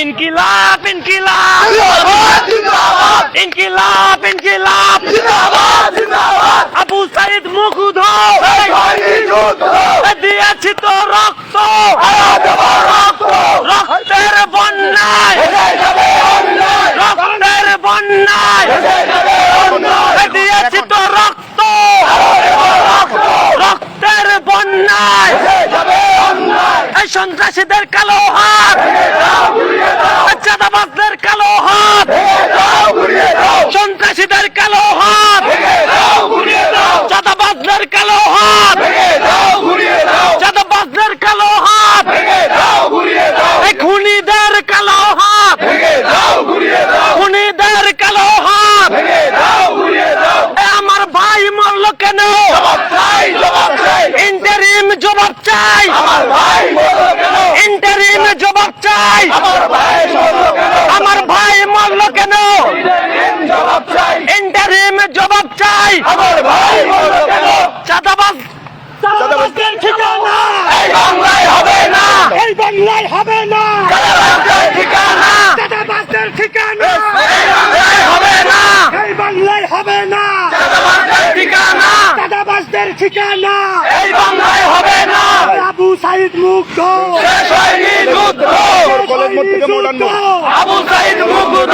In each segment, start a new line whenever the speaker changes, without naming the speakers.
ইনকিলাব ইনকিলাব জিন্দাবাদ ইনকিলাব ইনকিলাব জিন্দাবাদ জিন্দাবাদ আবু সাইদ মুগ্ধ দিয়েছি তো রক্ত রক্তের বন্যায় রক্তের বন্যায় দিয়েছি তো রক্ত রক্তের বন্যায় এই সন্ত্রাসীদের কালো হাত চাঁদাবাজদের কালো হাত সন্ত্রাসীদের কালো হাত চাঁদাবাজদের কালো হাত চাঁদাবাজদের কালো হাত এই খুনিদের কালো হাত খুনিদের কালো হাত আমার ভাই মরল কেন ইন্টারিম জবাব চাই ইন্টারিম জবাব চাই আমার ভাই মরল কেন ইন্টারিম জবাব চাই চাঁদাবাজ চাঁদাবাজদের ঠিকানা এই বাংলায় হবে না এই বাংলায় হবে না চাঁদাবাজদের ঠিকানা চাঁদাবাজদের ঠিকানা এই বাংলায় হবে না এই বাংলায় হবে না চাঁদাবাজদের ঠিকানা চাঁদাবাজদের ঠিকানা এই বাংলায় হবে না আবু সাইদ মুগ্ধ শেষ হয়নি যুদ্ধ আবু সাইদ মুগ্ধ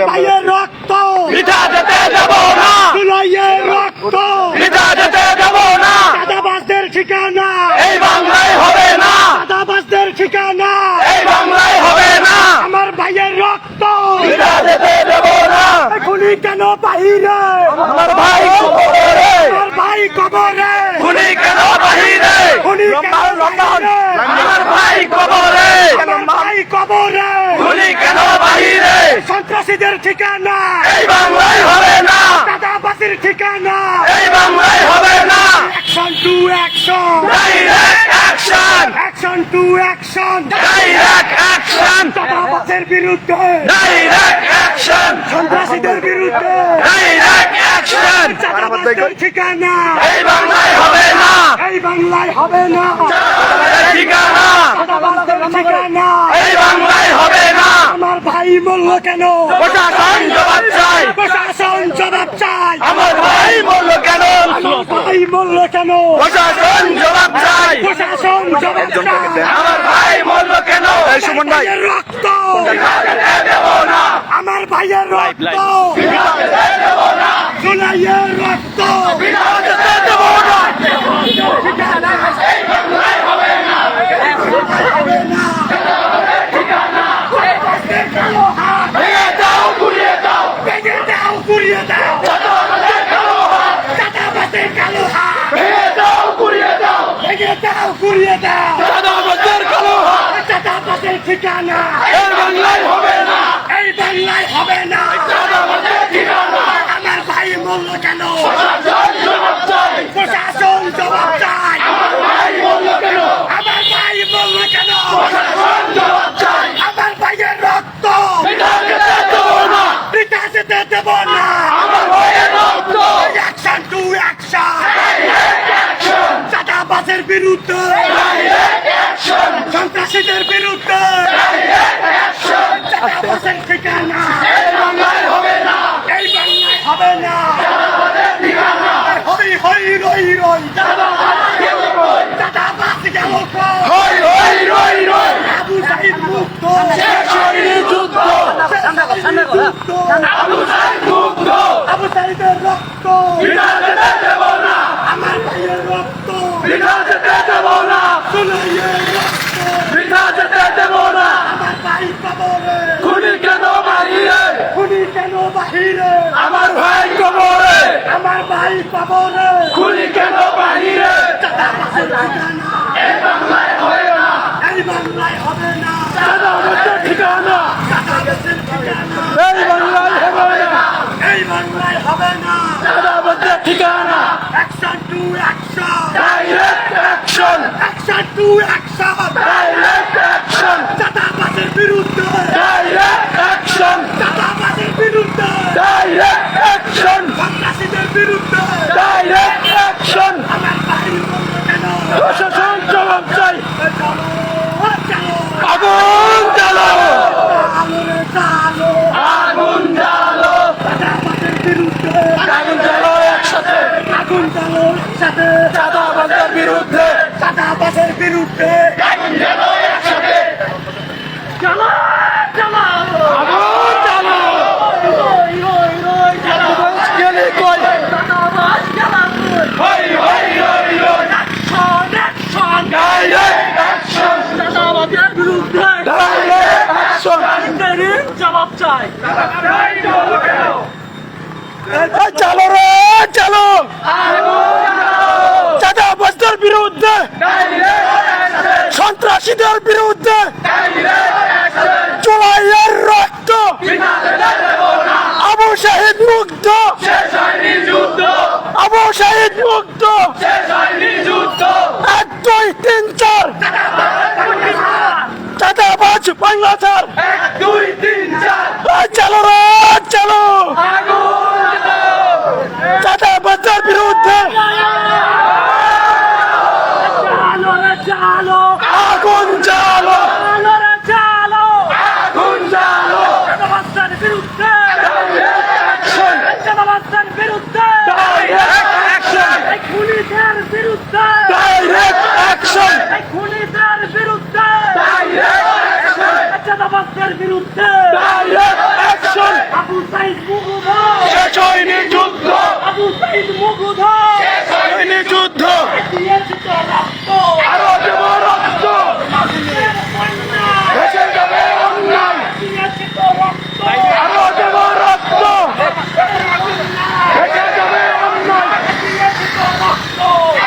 ভাইয়ের রক্ত বৃথা যেতে দেব না জুলাইয়ের রক্ত বৃথা যেতে দেব না চাঁদাবাজদের ঠিকানা এই বাংলায় হবে না চাঁদাবাজদের ঠিকানা এই বাংলায় হবে না আমার ভাইয়ের রক্ত বৃথা যেতে দেব না খুনি কেন বাহিরে আমার ভাই কবরে আমার ভাই কবরে খুনি কেন বাহিরে খুনি কেন বাহিরে আমার ভাই কবরে আমার ভাই কবরে খুনি কেন বাহিরে সন্ত্রাসীদের ঠিকানা এই বাংলায় হবে না চাঁদাবাজের ঠিকানা এই বাংলায় হবে না action to action direct action action to action direct action চাঁদাবাজের বিরুদ্ধে ডাইরেক্ট অ্যাকশন সন্ত্রাসীদের বিরুদ্ধে ডাইরেক্ট অ্যাকশন চাঁদাবাজের ঠিকানা এই বাংলায় হবে না এই বাংলায় হবে না চাঁদাবাজের ঠিকানা চাঁদাবাজের ঠিকানা এই বাংলায় হবে না আমার ভাই মরল কেন প্রশাসন জবাব চাই প্রশাসন জবাব চাই আমার ভাই মরল কেন আমার ভাই মরল কেন প্রশাসন জবাব চাই প্রশাসন জবাব চাই আমার ভাই মরল কেন এই সুমন ভাই রক্ত দেব না আমার ভাইয়ের রক্ত দেব না জুলাইয়ের রক্ত দেব না এই বাংলায় হবে না হবে না ভেঙে দাও গুড়িয়ে দাও ভেঙে দাও গুড়িয়ে দাও চাঁদাবাজের কালো হাত চাঁদাবাজের কালো হাত ভেঙে দাও গুড়িয়ে দাও ভেঙে দাও গুড়িয়ে দাও চাঁদাবাজের কালো হাত চাঁদাবাজের ঠিকানা এই বাংলায় হবে না এই বাংলায় হবে না চাঁদাবাজের ঠিকানা আমার ভাই মরল কেন প্রশাসন জবাব চাই প্রশাসন জবাব চাই আমার ভাই মরল কেন আমার ভাই মরল কেন প্রশাসন জবাব চাই আমার ভাইয়ের রক্ত বৃথা যেতে দেব না বৃথা যেতে দেব না আমার ভাইয়ের রক্ত action to action direct action চাঁদাবাজের বিরুদ্ধে ডাইরেক্ট অ্যাকশন সন্ত্রাসীদের বিরুদ্ধে ডাইরেক্ট অ্যাকশন চাঁদাবাজের ঠিকানা এই বাংলায় হবে না এই বাংলায় হবে না চাঁদাবাজের ঠিকানা হই হই রই রই চাঁদাবাজ গেল কই চাঁদাবাজ গেল কই হই হই রই রই আবু সাইদ মুগ্ধ শেষ হয়নি যুদ্ধ আবু সাইদ মুগ্ধ আবু সাইদের রক্ত বৃথা যেতে দেব না আমার ভাইয়ের রক্ত বৃথা যেতে দেব না জুলাইয়ের রক্ত বৃথা যেতে দেব না আমার ভাই কবরে খুনি কেন বাহিরে খুনি কেন বাহিরে আমার ভাই কবরে আমার ভাই কবরে খুনি কেন বাহিরে চাঁদাবাজের ঠিকানা এই বাংলায় হবে না এই বাংলায় হবে না চাঁদাবাজের ঠিকানা চাঁদাবাজের ঠিকানা এই বাংলায় হবে না এই বাংলায় হবে না চাঁদাবাজের ঠিকানা action to action direct action action to action direct action চাঁদাবাজের বিরুদ্ধে ডাইরেক্ট অ্যাকশন চাঁদাবাজের বিরুদ্ধে ডাইরেক্ট অ্যাকশন সন্ত্রাসীদের বিরুদ্ধে ডাইরেক্ট অ্যাকশন আমার ভাই মরল কেন প্রশাসন জবাব চাই আগুন জ্বালাও জবাব চাই।
চলো রে চলো, চাঁদাবাজদের বিরুদ্ধে, সন্ত্রাসীদের বিরুদ্ধে জুলাইয়ের রক্ত, আবু শহীদ মুগ্ধ, আবু শহীদ মুগ্ধ, 1, 2, 3, 4 চাঁদাবাজ বাংলাদেশ।
1, 2, 3, 4
চলো রে চলো, চাঁদাবাজদের বিরুদ্ধে
চালো
আগুন জ্বালো,
চালো
আগুন জ্বালো,
চাঁদাবাজদের বিরুদ্ধে,
অ্যাকশন,
চাঁদাবাজদের বিরুদ্ধে,
ডাইরেক্ট অ্যাকশন,
এই খুনিদের বিরুদ্ধে,
ডাইরেক্ট অ্যাকশন,
এই খুনিদের বিরুদ্ধে,
ডাইরেক্ট অ্যাকশন,
চাঁদাবাজদের বিরুদ্ধে,
ডাইরেক্ট অ্যাকশন।
আবু সাইদ মুগ্ধ,
শেষ হয়নি যুদ্ধ,
আবু সাইদ মুগ্ধ,
শেষ হয়নি যুদ্ধ,
দিয়েছি তো রক্ত,
আরো দেব রক্ত,
মানুষের বন্যা,
ভেসে যাবে অন্যায়,
দিয়েছি তো রক্ত,
আরো দেব রক্ত,
মানুষের বন্যা,
ভেসে যাবে অন্যায়,
দিয়েছি তো রক্ত,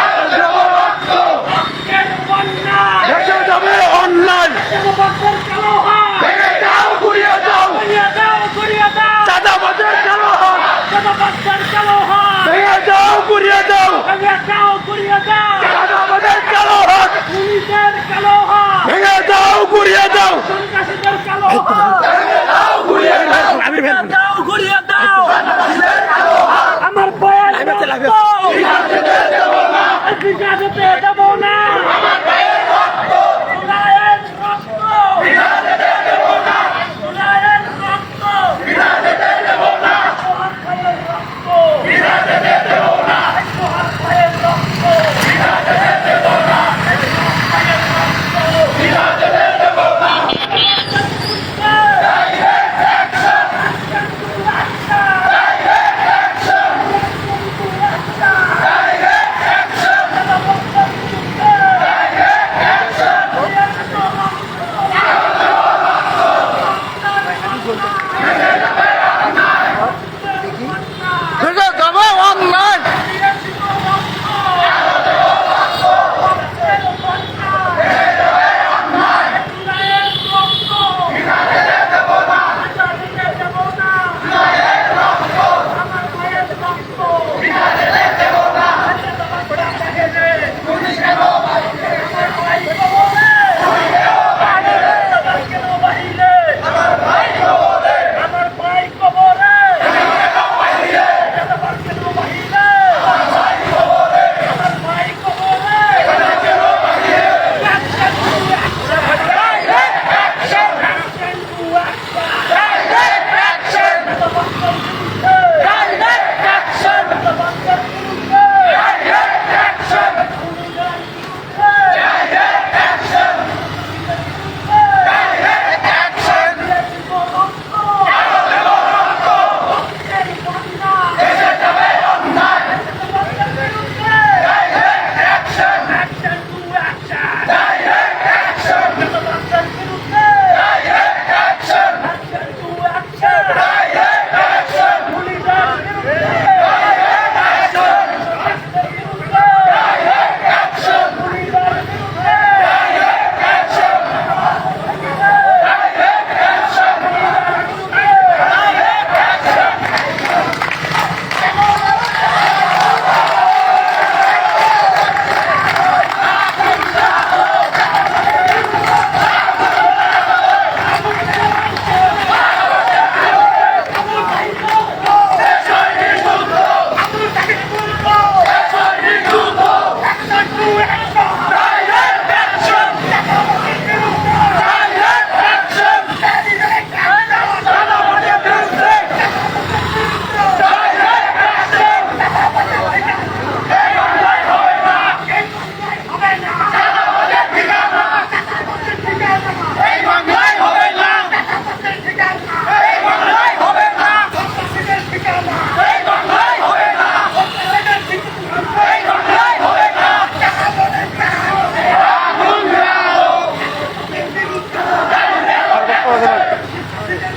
আরো দেব রক্ত,
মানুষের বন্যা,
ভেসে যাবে অন্যায়।
চাঁদাবাজদের কালো হাত,
ভেঙে দাও, ঘুরিয়ে দাও,
ঘুরিয়ে দাও, ঘুরিয়ে দাও,
চাঁদাবাজের কালো হাত,
চাঁদাবাজদের কালো হাত,
ভেঙে দাও, ঘুরিয়ে দাও,
ঘুরিয়ে দাও, ঘুরিয়ে দাও,
চাঁদাবাজের কালো হাত,
পুলিশের কালো হাত,
ভেঙে দাও, ঘুরিয়ে দাও,
সন্ত্রাসীদের কালো হাত,
ভেঙে দাও, ঘুরিয়ে দাও,
ঘুরিয়ে দাও, ঘুরিয়ে দাও, আমার বয়ান রক্ত, দিশা যেতে দেব না, জুলাইয়ের রক্ত, জুলাইয়ের রক্ত, সোহাগ ভাইয়ের রক্ত, সোহাগ ভাইয়ের রক্ত,
ভেঙে যাবে অন্যায়,
আমার ভাই কবরে,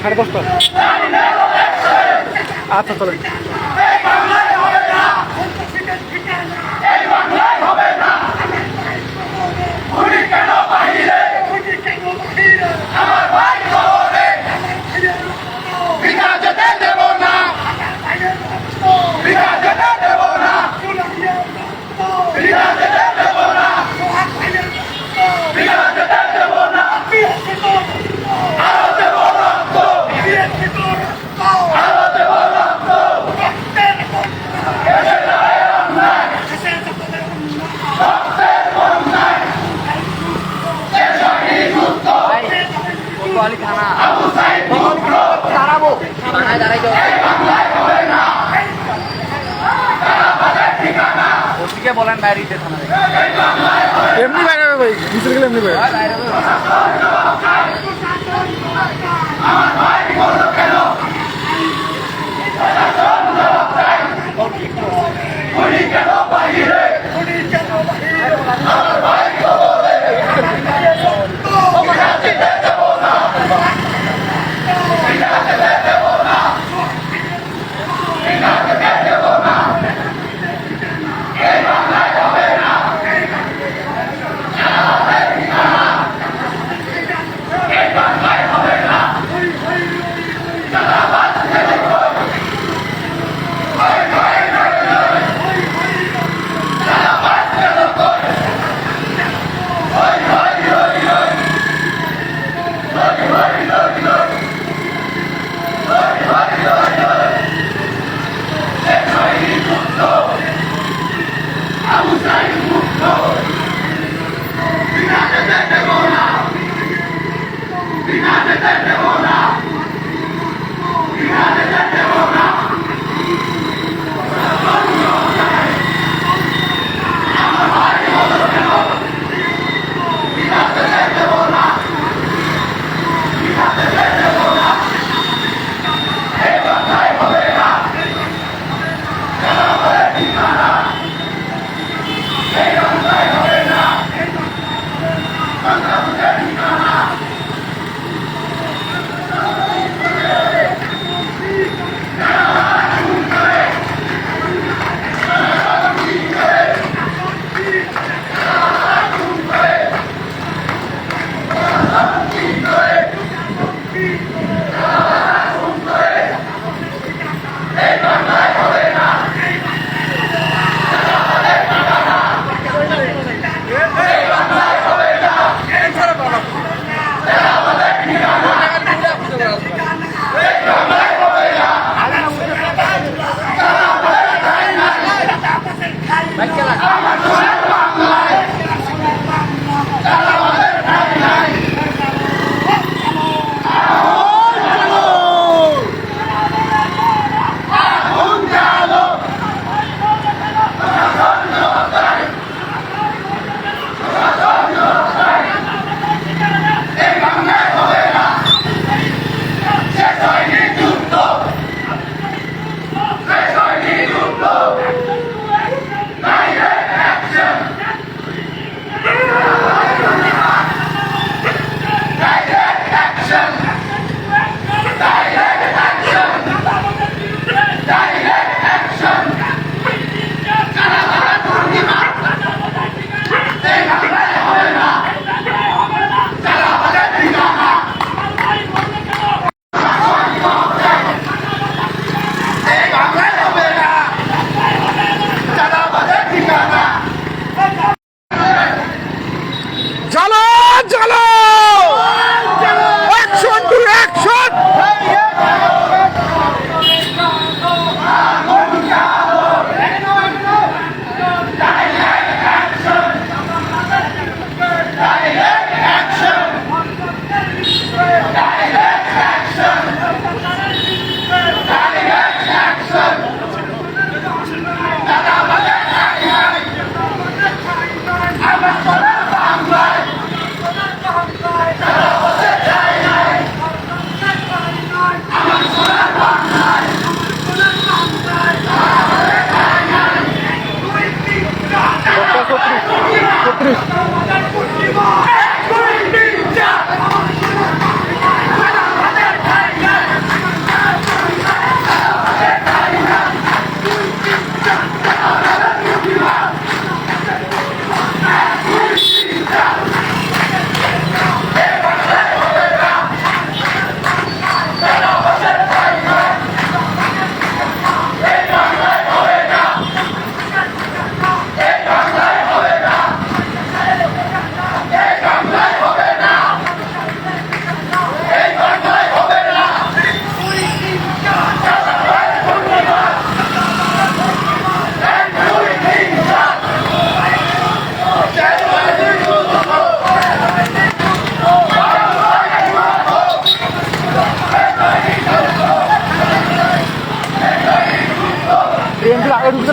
10:30। আচ্ছা চলেন।
বলেন বাইরে থানা
এমনি বাইরে ভাই ভিতরে গেলে এমনি বাইরে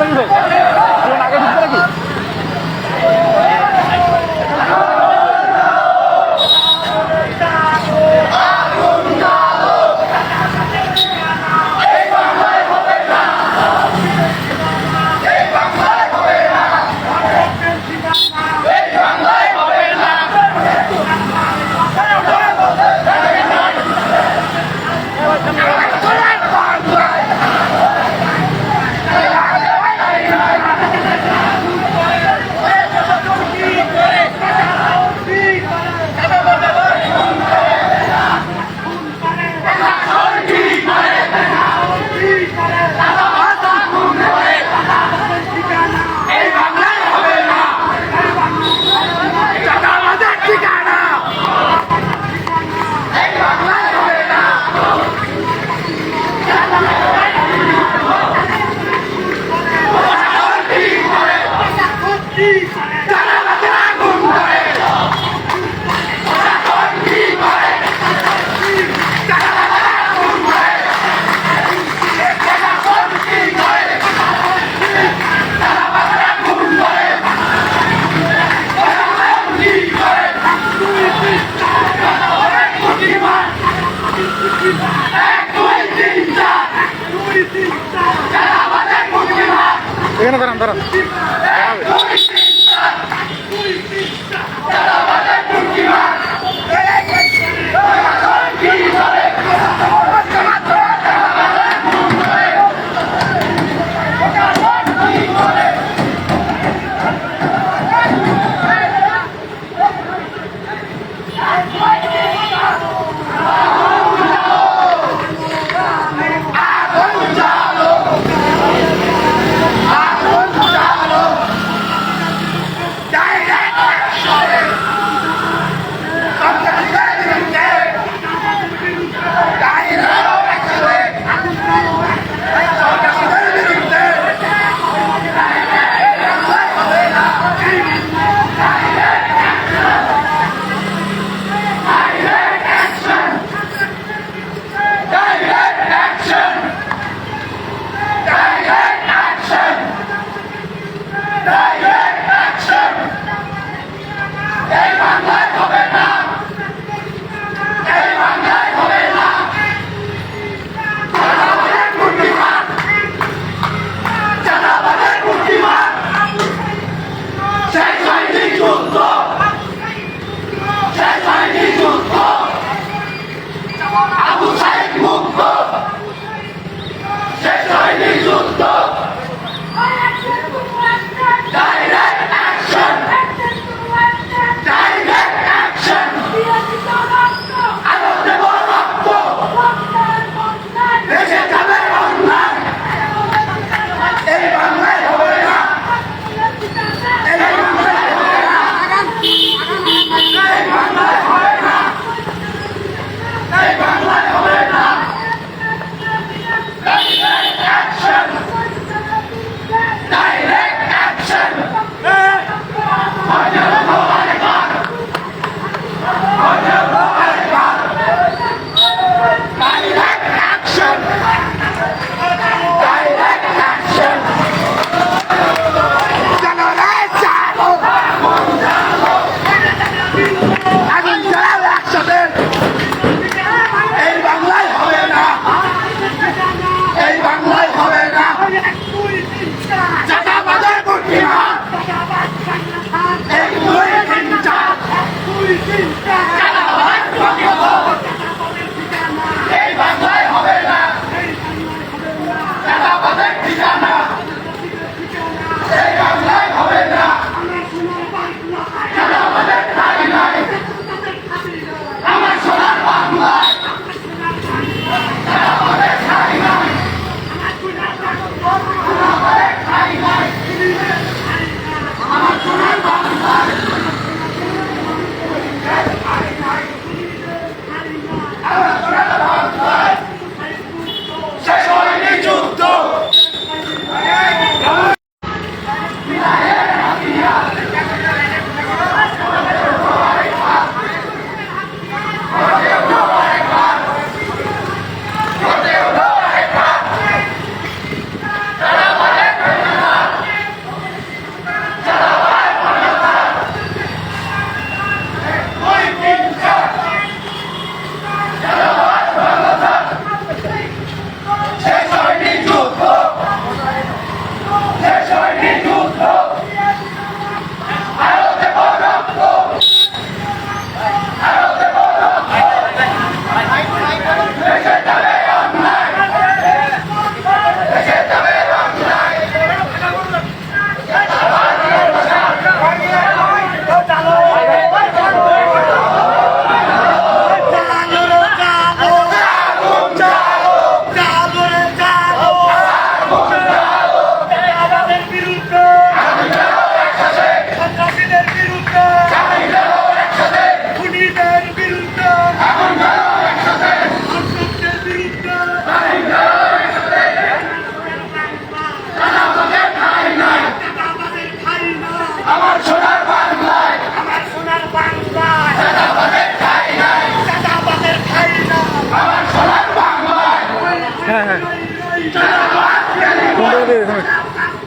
নাকি ভাই? ট্রেন আগে ঢুকবে নাকি? এখানে দাঁড়ান দাঁড়ান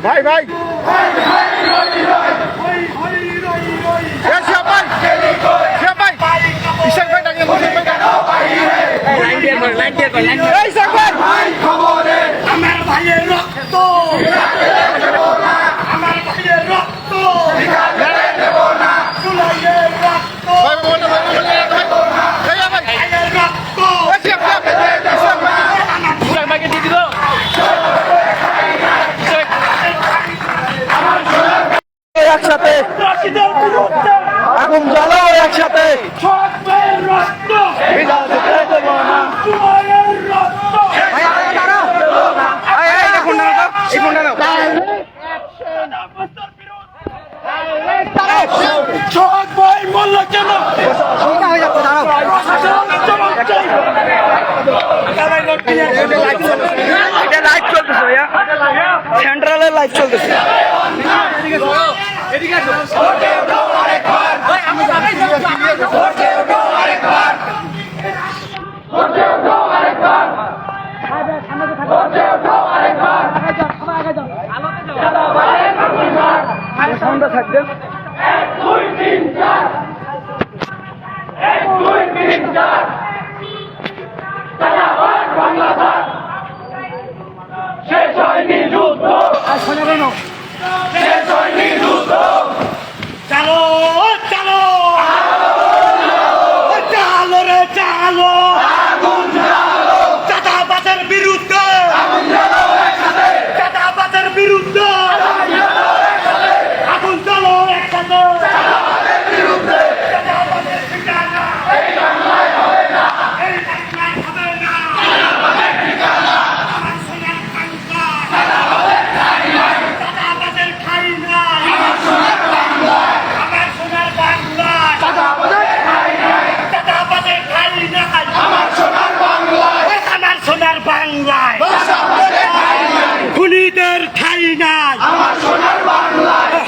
ভাই ভাই শিহাব ভাই শিহাব ভাই ইশাক ভাই ডাকে এই ইশাক ভাই
আমার ভাইয়ের রক্ত আমার ভাইয়ের রক্ত জুলাইয়ের রক্ত
ভাই বলতে ভাই ভাই
ভাইয়ের রক্ত
শিহাব ভাইকে দিয়ে দিল একসাথে
রাশিদের বিরুদ্ধে
আগুন জ্বালাও একসাথে
সবের রক্ত জুলাইয়ের রক্ত সব ভাই বলল কেন
লাইভ চলতেছে ভাইয়া সেন্ট্রালের লাইভ চলতেছে থাকবেন
চালো চালো চালো রে চালো চাঁদাবাজের বিরুদ্ধে চাঁদাবাজের বিরুদ্ধে আগুন চালো একসাথে চাঁদাবাজের ঠিকানা এই বাংলায় হবে না আমার সোনার বাংলা চাঁদাবাজের ঠাঁই নাই আমার সোনার বাংলা চাঁদাবাজের ঠাঁই নাই আমার সোনার বাংলায় খুনিদের ঠাঁই নাই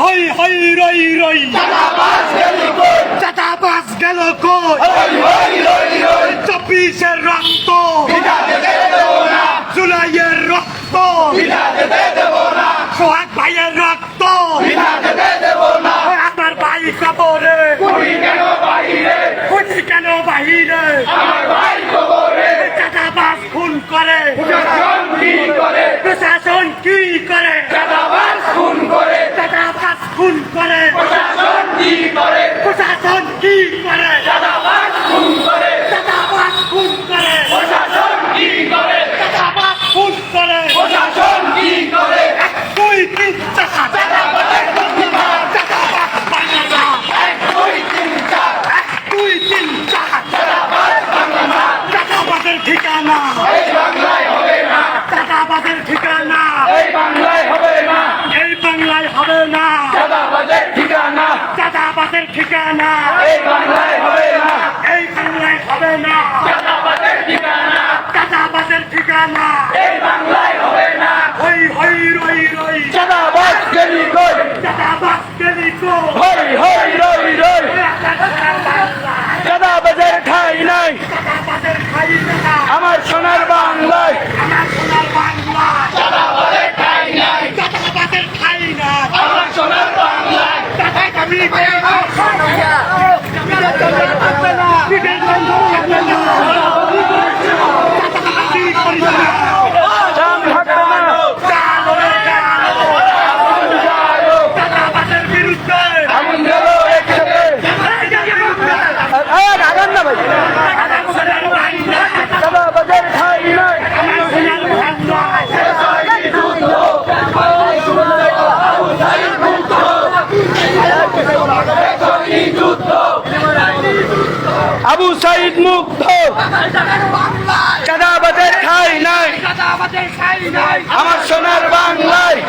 হই হই রই রই চাঁদাবাজ গেল কই 24-এর রক্ত জুলাইয়ের রক্ত সোহাগ ভাইয়ের রক্ত আমার ভাই কবরে খুনি কেন বাহিরে চাঁদাবাজ খুন করে প্রশাসন কি করে চাঁদাবাজ খুন করে প্রশাসন কি করে চাঁদাবাজ খুন করে চাঁদাবাজ খুন করে 1-2-3 চাঁদাবাজ বাংলা 1-2-3 চাঁদাবাজের ঠিকানা চাঁদাবাজের ঠিকানা এই বাংলায় হবে না চাঁদাবাজের ঠিকানা এই বাংলায় হবে না চাঁদাবাজের ঠিকানা হই হই রই রই
চাঁদাবাজ গেলি কই
চাঁদাবাজ গেলি কো
হই হই রই রই চাঁদাবাজের ঠাঁই নাই
চাঁদাবাজের ঠাঁই না
আমার সোনার বাংলায়
আমার সোনার বাংলা চাঁদাবাজের ঠাঁই নাই
আমার সোনার বাংলায়
আমি
দাম থাকবে না
চাঁদাবাজের বিরুদ্ধে
আগুন গেল একসাথে আগান না ভাই চাঁদাবাজের ঠাঁই নাই আবু সাইদ মুগ্ধ চাঁদাবাজের ঠাঁই নাই আমার সোনার বাংলায়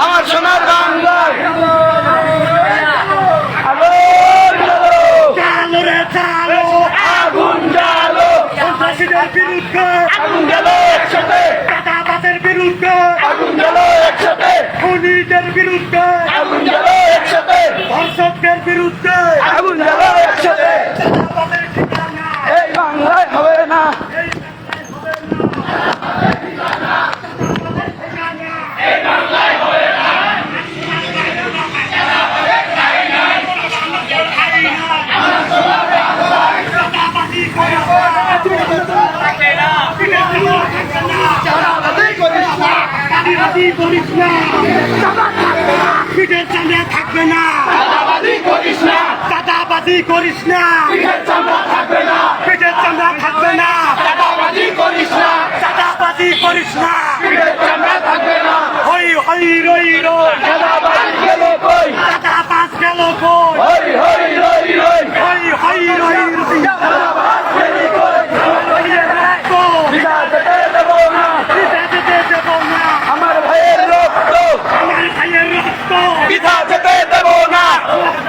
আমার সোনার বাংলায় আগুন জ্বালো
চালো রে চালো
আগুন জ্বালো
সন্ত্রাসীদের বিরুদ্ধে
আগুন জ্বালো একসাথে
চাঁদাবাজের বিরুদ্ধে
আগুন জ্বালো একসাথে
খুনিদের বিরুদ্ধে
আগুন জ্বালো একসাথে
ধর্ষকদের বিরুদ্ধে
আগুন জ্বালো একসাথে
চাঁদাবাজের ঠিকানা
এই বাংলায় হবে না
এই বাংলায় হবে না। চাঁদাবাজের ঠিকানা চাঁদাবাজি করিস না, পিঠের চামড়া থাকবে না, চাঁদাবাজি করিস না, চাঁদাবাজি করিস না, পিঠের চামড়া থাকবে না, পিঠের চামড়া থাকবে না, চাঁদাবাজি করিস না, চাঁদাবাজি করিস না, পিঠের চামড়া থাকবে না, হই হই রই রই, চাঁদাবাজ গেল কই, চাঁদাবাজ গেল কই, হই হই রই রই, হই হই রই রই, চাঁদাবাজ গেল কই, বিনা যেতে দেব না, বিনা যেতে দেব না, আমার ভাইয়ের রক্ত, আমার ভাইয়ের রক্ত, বিনা যেতে দেব না,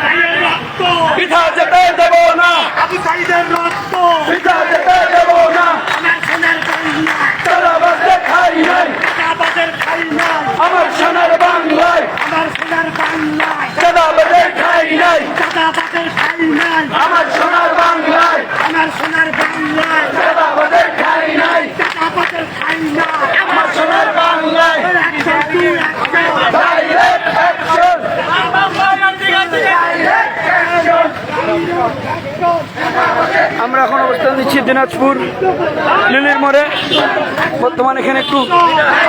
ভাইয়ের রক্ত, বিনা যেতে দেব না, আবু সাইদের রক্ত, বিনা যেতে দেব না, আমার সোনার বাংলা, চাঁদাবাজের খাই নাই, চাঁদাবাজের খাই নাই, আমার সোনার বাংলায়, আমার সোনার বাংলায়, চাঁদাবাজের খাই নাই, চাঁদাবাজের খাই নাই, আমার সোনার বাংলায়, আমার সোনার বাংলায়, চাঁদাবাজের খাই নাই, চাঁদাবাজের খাই নাই, আমার সোনার বাংলায়, action to action, direct action,
আমরা এখন অবস্থান নিচ্ছি দিনাজপুর লিলির মোড়ে। বর্তমানে এখানে একটু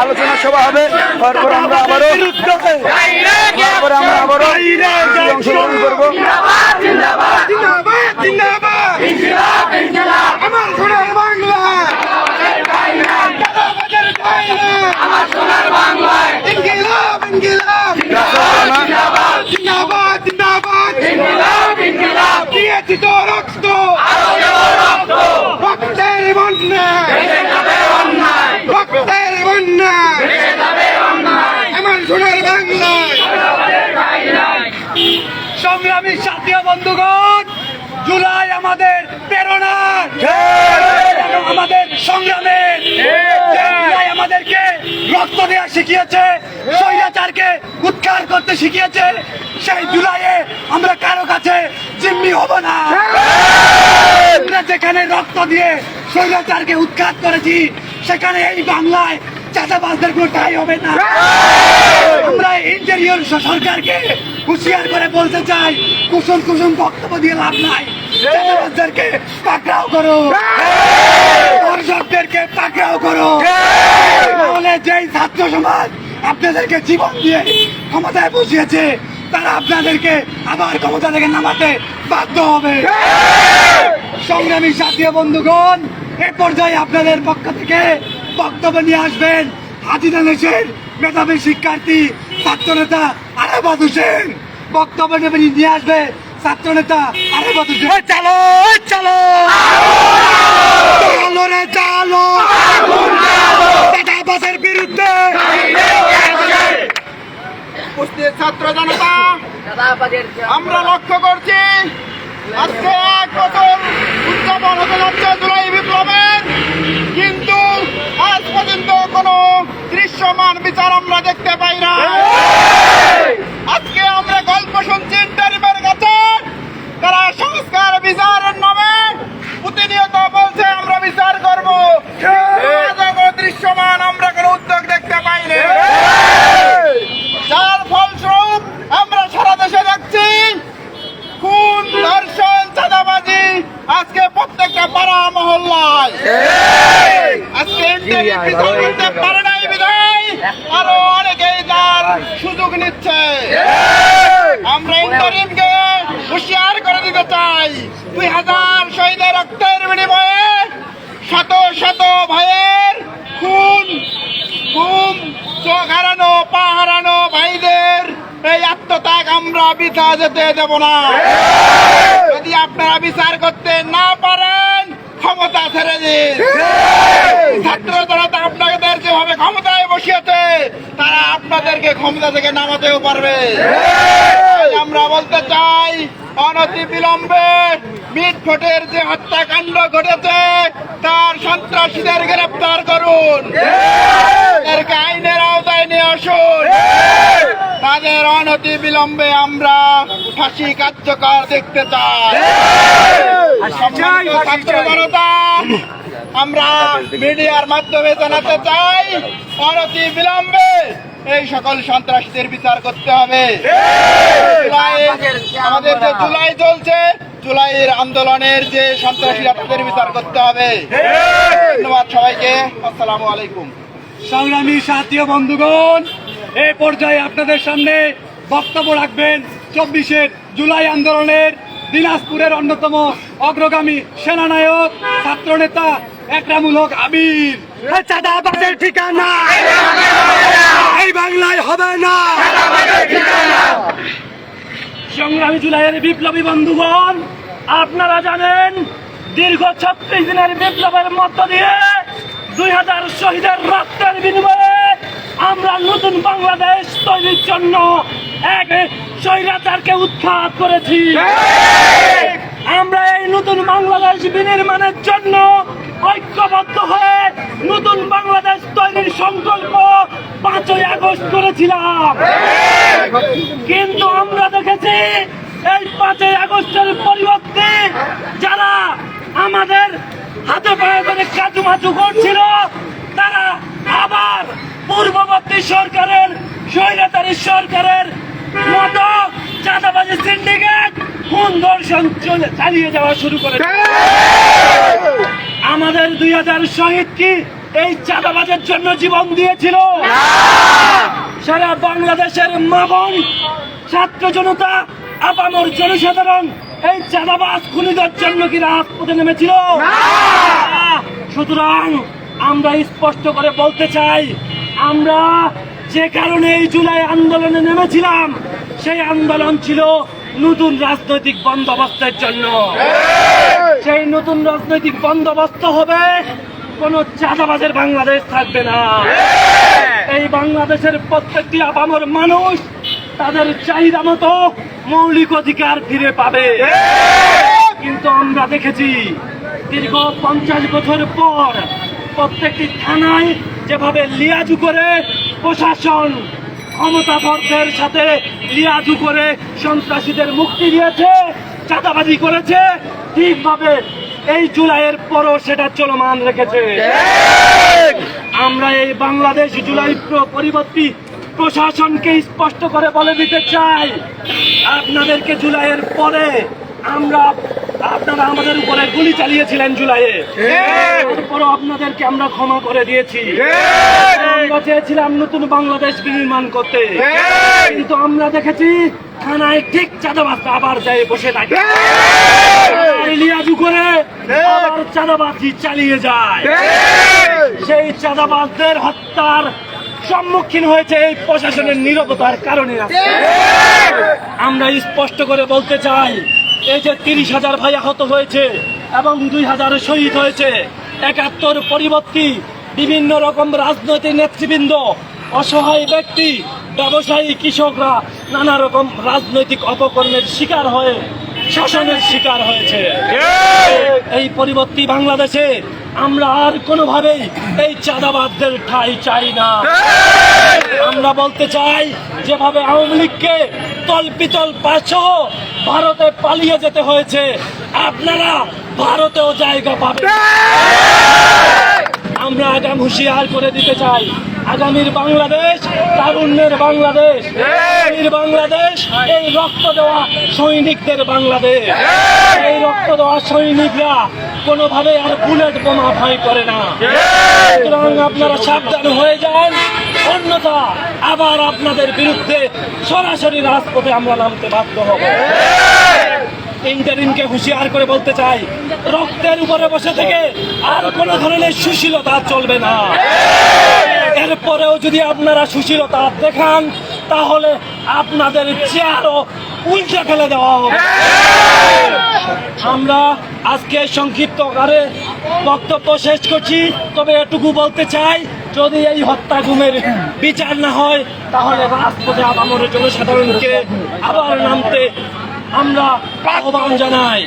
আলোচনা সভা হবে, তারপর আমরা আবারও অংশগ্রহণ করবো।
আমার সোনার বাংলা, আমার সোনার বাংলায়, ইনকিলাব ইনকিলাব, জিন্দাবাদ জিন্দাবাদ, ইনকিলাব ইনকিলাব, দিয়েছি তো রক্ত, আরো দেব রক্ত, রক্তের বন্যা, ভেসে যাবে অন্যায়, রক্তের বন্যা, ভেসে যাবে অন্যায়, আমার সোনার বাংলায়।
সংগ্রামী সাথী বন্ধুগণ, জুলাই আমাদের প্রেরণা, আমাদের সংগ্রামের, জুলাই আমাদেরকে রক্ত দেওয়া শিখিয়েছে, স্বৈরাচারকে উৎখাত করতে শিখিয়েছে। সেই জুলাইয়ে আমরা কারো কাছে জিম্মি হব না। আমরা যেখানে রক্ত দিয়ে স্বৈরাচারকে উৎখাত করেছি, সেখানে এই বাংলায় চাঁদাবাজদের কোনো ঠাঁই হবে না। আমরা ইন্টেরিয়র সরকারকে হুঁশিয়ার করে বলতে চাই, কুসুম কুসুম বক্তব্য দিয়ে লাভ নাই, চাঁদাবাজদেরকে পাকড়াও করো, দর্শকদেরকে পাকড়াও করো, তাহলে যেই ছাত্র সমাজ আপনাদেরকে জীবন দিয়ে ক্ষমতায় বসিয়েছে, তারা আপনাদেরকে আবার ক্ষমতা থেকে নামাতে বাধ্য হবে। সংগ্রামী সাথী বন্ধুগণ, এ পর্যায়ে আপনাদের পক্ষ থেকে বক্তব্য নিয়ে আসবেন হাজিরা দেশের মেধাবী শিক্ষার্থী ছাত্রনেতা আরাফাত হোসেন। বক্তব্য নেবেন, নিয়ে আসবে ছাত্রনেতা আরাফাত হোসেন। চালো চালো চালো রে চালো, চাঁদাবাজের বিরুদ্ধে
উপস্থিত ছাত্র জনতা, আমরা লক্ষ্য করছি আজকে 1 বছর উদযাপন হতে যাচ্ছে জুলাই বিপ্লবের, কিন্তু আজ পর্যন্ত কোনো দৃশ্যমান বিচার আমরা দেখতে পাই না। আজকে আমরা গল্প শুনছি ইন্টারিমের কাছে, তারা সংস্কার বিচারের নামে প্রতিনিয়ত বলছে আমরা বিচার করবো, দৃশ্যমান আমরা কোনো উদ্যোগ দেখতে পাইনি। যার ফলস্বরূপ আমরা সারা দেশে দেখছি খুন, ধর্ষণ, চাঁদাবাজি আজকে প্রত্যেকটা পাড়া মহল্লায়। আজকে ইন্টারিম বিচার করতে পারে নাই বিধায় আরো অনেকেই তার সুযোগ নিচ্ছে। আমরা ইন্টারিমকে হুঁশিয়ার করে দিতে চাই, 2000 শহীদের রক্তের বিনিময়ে শত শত ভাইয়ের খুন, গুম, চোখ হারানো, পা হারানো ভাইদের এই আত্মত্যাগ আমরা বৃথা যেতে দেব না। যদি আপনারা বিচার করতে না পারেন, ক্ষমতা ছেড়ে দিন। ছাত্র জনতা আপনাদের যেভাবে ক্ষমতায় বসিয়েছে, তারা আপনাদেরকে ক্ষমতা থেকে নামাতেও পারবে। আমরা বলতে চাই, অনতি বিলম্বে মিটফোটের যে হত্যাকাণ্ড ঘটেছে, তার সন্ত্রাসীদের গ্রেপ্তার করুন, তাদেরকে আইনের আওতায় নিয়ে আসুন। তাদের অনতি বিলম্বে আমরা ফাঁসি কার্যকর দেখতে চাই। সম্মানিত ছাত্র জনতা, আমরা মিডিয়ার মাধ্যমে জানাতে চাই, অনতি বিলম্বে এই সকল সন্ত্রাসীদের বিচার করতে হবে। আমাদের যে জুলাই চলছে, জুলাইয়ের আন্দোলনের যে সন্ত্রাসীরা তাদের বিচার করতে হবে। ধন্যবাদ সবাইকে। আসসালামু আলাইকুম।
সংগ্রামী সাথী ও বন্ধুগণ, এই পর্যায়ে আপনাদের সামনে বক্তব্য রাখবেন 24 জুলাই আন্দোলনের দিনাজপুরের অন্যতম অগ্রগামী সেনানায়ক ছাত্রনেতা একরামুল হক আবির। চাঁদাবাজের ঠিকানা এই বাংলায় হবে না। সংগ্রামী জুলাইয়ের বিপ্লবী বন্ধুগণ, আপনারা জানেন দীর্ঘ 36 দিনের বিপ্লবের মধ্য দিয়ে 2000 শহীদের রক্তের বিনিময়ে আমরা নতুন বাংলাদেশ তৈরির জন্য এক স্বৈরাচারকে উৎখাত করেছি। আমরা এই নতুন বাংলাদেশ বিনির্মাণের জন্য ঐক্যবদ্ধ হয়ে নতুন বাংলাদেশ তৈরির সংকল্প 5ই আগস্ট করেছিলাম। কিন্তু আমরা দেখেছি এই 5ই আগস্টের পরিবর্তে যারা আমাদের হাতে পায়ে ধরে কাজুমাচু করছিল, তারা আবার পূর্ববর্তী সরকারের স্বৈরাচারী সরকারের মতো চাঁদাবাজি সিন্ডিকেট খুন ধর্ষণ চালিয়ে যাওয়া শুরু করেছে। আমাদের 2000 শহীদ কি এই চাঁদাবাজের জন্য জীবন দিয়েছিল? সারা বাংলাদেশের মা বোন, ছাত্র জনতা, আপামর জনসাধারণ এই চাঁদাবাজ খুনিদের জন্য কি রাজপথে নেমেছিল? সুতরাং আমরা স্পষ্ট করে বলতে চাই, আমরা যে কারণে এই জুলাই আন্দোলনে নেমেছিলাম, সেই আন্দোলন ছিল নতুন রাজনৈতিক বন্দোবস্তের জন্য। সেই নতুন রাজনৈতিক বন্দোবস্ত হবে, কোন চাঁদাবাজের বাংলাদেশ থাকবে না। এই বাংলাদেশের প্রত্যেকটি আপামর মানুষ তাদের চাহিদা মতো মৌলিক অধিকার ফিরে পাবে। কিন্তু আমরা দেখেছি দীর্ঘ 50 বছর পর প্রত্যেকটি থানায় যেভাবে লিয়াজু করে প্রশাসন ক্ষমতাধরদের সাথে লিয়াজু করে সন্ত্রাসীদের মুক্তি দিয়েছে, চাঁদাবাজি করেছে, ঠিকভাবে এই জুলাইয়ের পরও সেটা চলমান রেখেছে। আমরা এই বাংলাদেশ জুলাই পরিবর্তী প্রশাসনকে স্পষ্ট করে বলে দিতে চাই, আপনাদেরকে জুলাইয়ের পরে আপনারা আমাদের উপরে গুলি চালিয়েছিলেন জুলাইয়ে, তারপরও আপনাদেরকে আমরা ক্ষমা করে দিয়েছি। আমরা চেয়েছিলাম নতুন বাংলাদেশ বিনির্মাণ করতে, কিন্তু আমরা দেখেছি থানায় ঠিক চাঁদাবাজ আবার যায় বসে থাকে, লিয়াজু করে আবার চাঁদাবাজি চালিয়ে যায়। সেই চাঁদাবাজদের হত্যার সম্মুখীন হয়েছে এই প্রশাসনের নীরবতার কারণে। আমরা স্পষ্ট করে বলতে চাই, এই যে 30,000 ভাই আহত হয়েছে এবং 2000 শহীদ হয়েছে, 71 পরিবর্তী বিভিন্ন রকম রাজনৈতিক নেতৃবৃন্দ, অসহায় ব্যক্তি, ব্যবসায়ী, কৃষকরা নানা রকম রাজনৈতিক অপকর্মের শিকার হয়ে শাসনের শিকার হয়েছে। এই পরিবর্তী বাংলাদেশে আমরা আর কোনোভাবেই এই চাঁদাবাজদের ঠাঁই চাই না। আমরা বলতে চাই, যেভাবে আওয়ামী লীগকে তলপিতল পাসহ ভারতে পালিয়ে যেতে হয়েছে, আপনারা ভারতেও জায়গা পাবেন। আমরা আগাম হুঁশিয়ার করে দিতে চাই, আগামীর বাংলাদেশ তারুণ্যের বাংলাদেশ, এই বাংলাদেশ এই রক্ত দেওয়া সৈনিকদের বাংলাদেশ। এই রক্ত দেওয়া সৈনিকরা কোনোভাবে আর বুলেট বোমা ভয় করে না। সুতরাং আপনারা সাবধান হয়ে যান, অন্যথা আবার আপনাদের বিরুদ্ধে সরাসরি রাজপথে আমরা নামতে বাধ্য হব। ইন্টারিমকে হুঁশিয়ার করে বলতে চাই, রক্তের উপরে বসে থেকে আর কোন ধরনের সুশীলতা চলবে না। এরপরেও যদি আপনারা সুশীলতা দেখান, তাহলে আপনাদের চেয়ারও উল্টে ফেলে দেওয়া হবে। আমরা আজকে সংক্ষিপ্ত আকারে বক্তব্য শেষ করছি, তবে এটুকু বলতে চাই, যদি এই হত্যা গুমের বিচার না হয়, তাহলে রাজপথে আপামর জনসাধারণকে আবার নামতে আমরা আহ্বান জানাই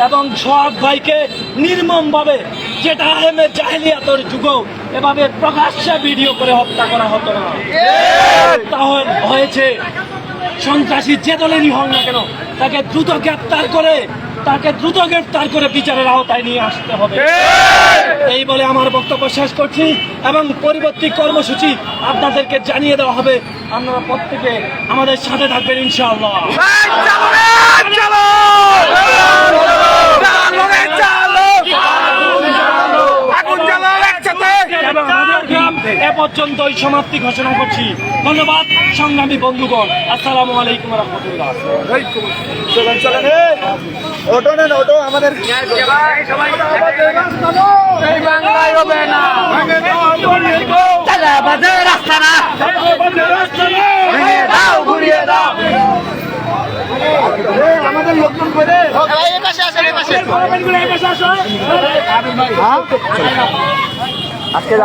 এবং সোহাগ ভাইকে নির্মমভাবে, যেটা আহমেদ জাহেলিয়াতের যুগেও এভাবে প্রকাশ্যে ভিডিও করে হত্যা করা হতো না, তাহলে হয়েছে সন্ত্রাসী যে দলেরই হোক না কেন, তাকে দ্রুত গ্রেপ্তার করে বিচারের আওতায় নিয়ে আসতে হবে। এই বলে আমার বক্তব্য শেষ করছি এবং পরবর্তী কর্মসূচি আপনাদেরকে জানিয়ে দেওয়া হবে। আপনারা প্রত্যেকে আমাদের সাথে থাকবেন ইনশাআল্লাহ। এ পর্যন্তই সমাপ্তি ঘোষণা করছি। ধন্যবাদ সংগ্রামী বন্ধুগণ। আসসালামু আলাইকুম রহমতুল্লাহ।
চাঁদাবাজের রাস্তা না ভেঙে দাও, ঘুরিয়ে দাও। আজকে